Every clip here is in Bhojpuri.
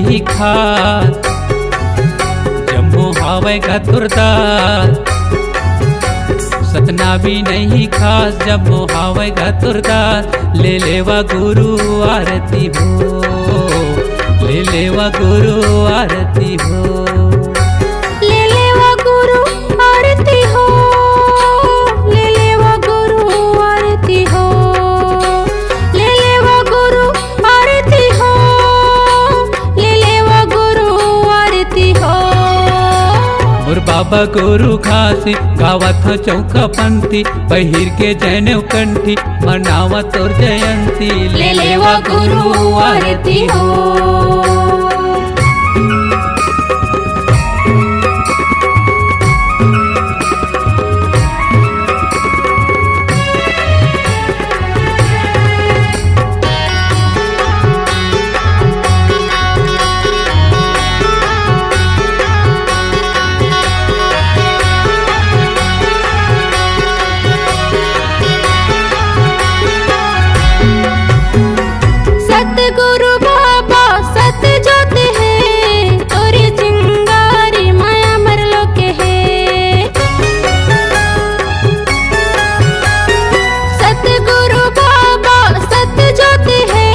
नहीं खात जम्मो हावे गतुरदार। सतना भी नहीं खास जम्मो हावे गतुरदार। ले लेवा गुरु आरती हो, ले लेवा गुरु आरती हो, ले लेवा गुरु आरती हो, ले लेवा गुरु आरती हो, ले लेवा गुरु आरती हो, ले लेवा गुरु आरती हो। मोर बाबा गुरु खासी गावत हो चौका पंथी। पहिर के जैनेव कंठी मनावा तोर जयंती। ले लेवा गुरु आरती हो। सतगुरु बाबा सत जोत है, तोरी चिंगारी माया मरलो के है। सतगुरु बाबा सत जोत है,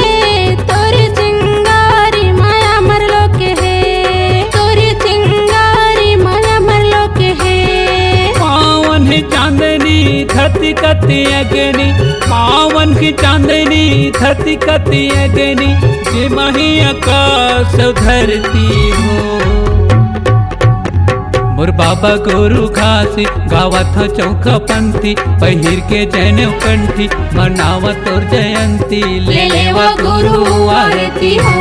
तोरी चिंगारी माया मरलो के है, तोरी चिंगारी माया मरलो के है। पावन है चांदनी धरती कति अग्नि, पावन की चांदनी धरती कति अग्नि। जे मही आकाश धरती हो। मोर बाबा गुरु खासी गावत हो चौका पंथी। पहिर के जैनेव कंठी मनावा तोर जयंती। ले लेवा गुरु आरती हो।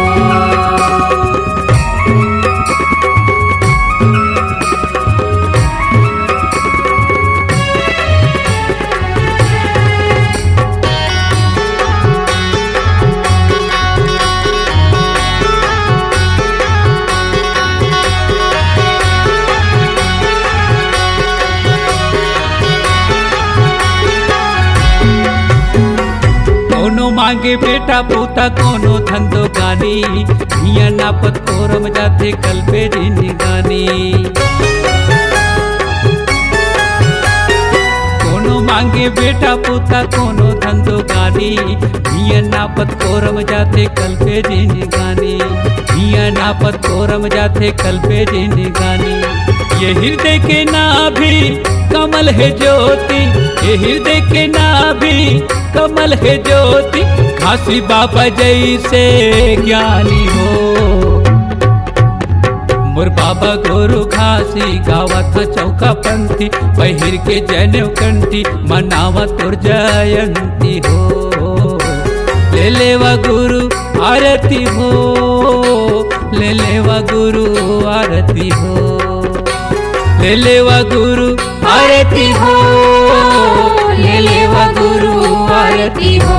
कोनो मांगे बेटा पोता कोनो धंधो गानी। मिया नापत कोरम जाते कल पे जिंदगानी। कोनो मांगे बेटा पोता कोनो धंधो गानी। मिया नापत कोरम जाते कल पे जिंदगानी। मिया नापत कोरम जाते कल पे जिंदगानी। ये हृदय के नाभि कमल है ज्योति, ये हृदय के नाभि कमल है ज्योति। खासी बाबा जैसे ज्ञानी हो। मोर बाबा गुरु खासी गावत हो चौका पंथी। पहिर के जैनेव कंठी मनावा तोर जयंती हो। ले लेवा गुरु आरती हो, ले लेवा गुरु आरती हो, ले लेवा गुरु आरती हो, ले लेवा गुरु आरती हो।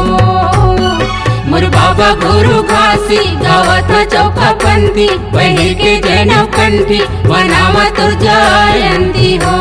मोर बाबा गुरु खासी गावत हो चौका पंथी। पहिर के जैनेव कंठी मनावा तोर जयंती हो।